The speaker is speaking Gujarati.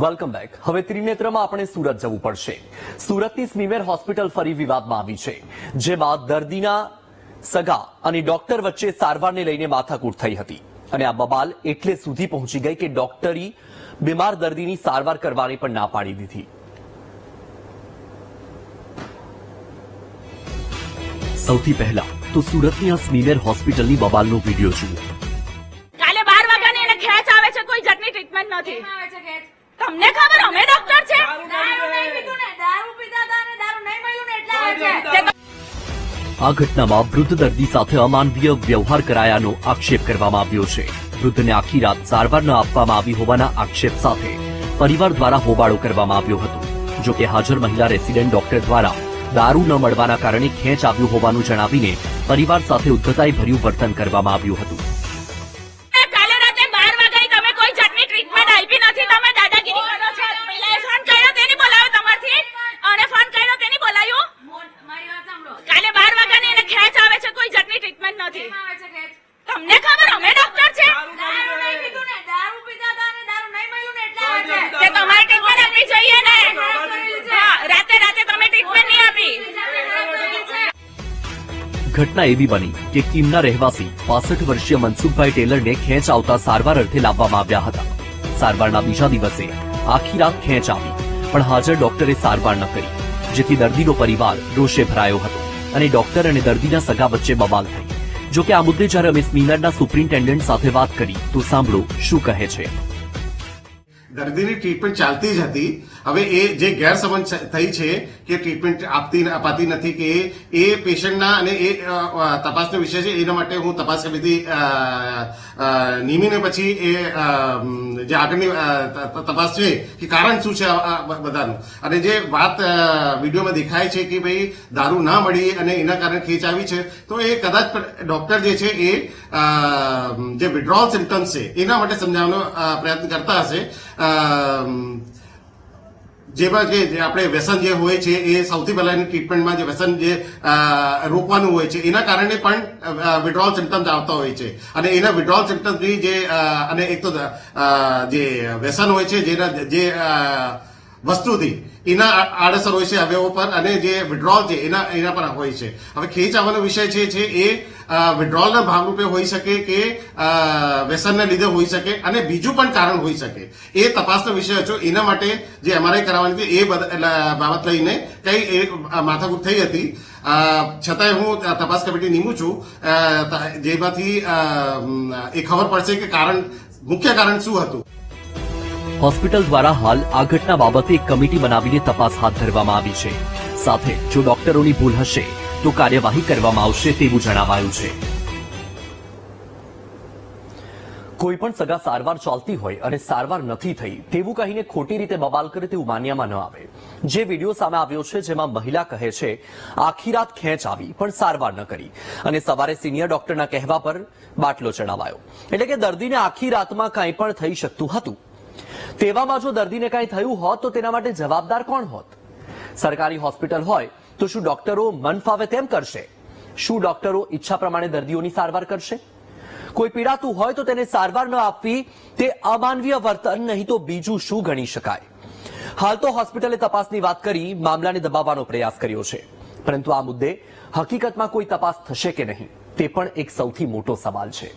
Welcome back. હવે ત્રિનેત્રમાં આપણે સુરત જવું પડશે. સુરતની સ્મીમેર હોસ્પિટલ ફરી વિવાદમાં આવી છે, જેમાં દર્દીના સગા અને ડોક્ટર વચ્ચે સારવારને લઈને માથાકૂટ થઈ હતી અને આ બબાલ એટલે સુધી પહોંચી ગઈ કે ડોક્ટરી બીમાર દર્દીની સારવાર કરવાની પણ ના પાડી દીધી. સૌથી પહેલા તો સુરતની આ સ્મીમેર હોસ્પિટલની બબાલનો વિડીયો જુઓ. કાલે 12 વાગ્યાની એને ખેંચ આવે છે, કોઈ જાતની ટ્રીટમેન્ટ નથી. તમને ખબર અમે ડોક્ટર છે? દારૂ નહીં પીધું ને, દારૂ પીધા હતા ને દારૂ નહીં મળ્યું ને એટલે આવે છે. આ ઘટનામાં વૃદ્ધ દર્દી સાથે અમાનવીય વ્યવહાર કરાયાનો આક્ષેપ કરવામાં આવ્યો છે. વૃદ્ધને આખી રાત સારવાર ન આપવામાં આવી હોવાના આક્ષેપ સાથે પરિવાર દ્વારા હોબાળો કરવામાં આવ્યો હતો. જો કે હાજર મહિલા રેસિડેન્ટ ડોક્ટર દ્વારા દારૂ ન મળવાના કારણે ખેંચ આવ્યું હોવાનું જણાવીને પરિવાર સાથે ઉદ્ધતાઈ ભર્યું વર્તન કરવામાં આવ્યું હતું. કાલે રાતે 12 વાગ્યાની તમે કોઈ જાતની ટ્રીટમેન્ટ આપી નથી. તમે દાદાગીરી કરો છો. પહેલા ફોન કર્યો તેની બોલાવ્યો તમારથી અને ફોન કર્યો તેની બોલાવ્યો. મારી વાત સાંભળો. કાલે 12 વાગ્યાની એને ખેંચ આવે છે, કોઈ જાતની ટ્રીટમેન્ટ નથી. તમને ખબર અમે ડોક્ટર છે? દારૂ નહીં પીધું ને, દારૂ પીધા હતા ને દારૂ નહીં મળ્યું ને એટલે આવે છે. તે તમારે ટ્રીટમેન્ટ આપવી જોઈએ ને. હા, રાતે તમે ટ્રીટમેન્ટ નહીં આપી. ઘટના એવી બની કે કીમના રહેવાસી 65 વર્ષીય મનસુખભાઈ ટેલરને ખેંચ આવતા સારવાર અર્થે લાવવામાં આવ્યા હતા. સારવારના બીજા દિવસે આખી રાત ખેંચ આવી, પણ હાજર ડોક્ટરે સારવાર ન કરી, જેથી દર્દીનો પરિવાર રોષે ભરાયો હતો અને ડોક્ટર અને દર્દીના સગા વચ્ચે બબાલ થઈ. જો કે આ મુદ્દે જ્યારે અમે સ્મીમેરના સુપ્રિન્ટેન્ડન્ટ સાથે વાત કરી તો સાંભળો શું કહે છે. દર્દીની ટ્રીટમેન્ટ ચાલતી જ હતી. હવે એ જે ગેરસમજ થઈ છે કે ટ્રીટમેન્ટ અપાતી નથી કે એ પેશન્ટના અને એ તપાસનો વિષય છે. એના માટે હું તપાસ સમિતિ નિમીને પછી એ જે આગળની તપાસ છે કે કારણ શું છે બધાનું. અને જે વાત વિડીયોમાં દેખાય છે કે ભાઈ દારૂ ના મળી અને એના કારણે ખેંચ આવી છે, તો એ કદાચ ડોક્ટર જે છે એ જે વિડ્રોલ સિમ્ટમ્સ છે એના માટે સમજાવવાનો પ્રયત્ન કરતા હશે. જેમાં કે આપણે વ્યસન જે હોય છે એ સૌથી પહેલાની ટ્રીટમેન્ટમાં જે વ્યસન જે રોકવાનું હોય છે એના કારણે પણ વિડ્રોલ સિમ્ટમ્સ આવતા હોય છે. અને એના વિડ્રોલ સિમ્ટમ્સની જે અને એક તો જે વ્યસન હોય છે જેના જે વસ્તુથી એના આડઅસર હોય છે અવયવો પર, અને જે વિડ્રોલ છે એના પર હોય છે. હવે ખેંચ આવવાનો વિષય છે એ વિડ્રોલના ભાગરૂપે હોઈ શકે કે વ્યસનના લીધે હોઈ શકે અને બીજું પણ કારણ હોઈ શકે. એ તપાસનો વિષય હતો. એના માટે જે MRI કરાવવાની હતી એ બાબત લઈને કઈ માથાકૂટ થઈ હતી. છતાંય હું તપાસ કમિટી નીમું છું, જેમાંથી એ ખબર પડશે કે મુખ્ય કારણ શું હતું. હોસ્પિટલ દ્વારા હાલ આ ઘટના બાબતે એક કમિટી બનાવીને તપાસ હાથ ધરવામાં આવી છે. સાથે જો ડોક્ટરોની ભૂલ હશે તો કાર્યવાહી કરવામાં આવશે તેવું જણાવાયું છે. કોઈ પણ સગા સારવાર ચાલતી હોય અને સારવાર નથી થઈ તેવું કહીને ખોટી રીતે બબાલ કરે તેવું માન્યમાં ન આવે. જે વિડીયો સામે આવ્યો છે જેમાં મહિલા કહે છે આખી રાત ખેંચ આવી પણ સારવાર ન કરી અને સવારે સિનિયર ડોક્ટરના કહેવા પર બાટલો ચડાવાયો. એટલે કે દર્દીને આખી રાતમાં કંઈ પણ થઈ શકતું હતું. તેવામાં જો દર્દીને કંઈ થયું હોત તો તેના માટે જવાબદાર કોણ હોત? સરકારી હોસ્પિટલ હોય તો શું ડોક્ટરો મન ફાવે તેમ કરશે? શું ડોક્ટરો ઈચ્છા પ્રમાણે દર્દીઓની સારવાર કરશે? કોઈ પીડાતું હોય તો તેને સારવાર ન આપવી તે અમાનવીય વર્તન નહીં તો બીજું શું ગણી શકાય? હાલ તો હોસ્પિટલે તપાસની વાત કરી મામલાને દબાવવાનો પ્રયાસ કર્યો છે, પરંતુ આ મુદ્દે હકીકતમાં કોઈ તપાસ થશે કે નહીં તે પણ એક સૌથી મોટો સવાલ છે.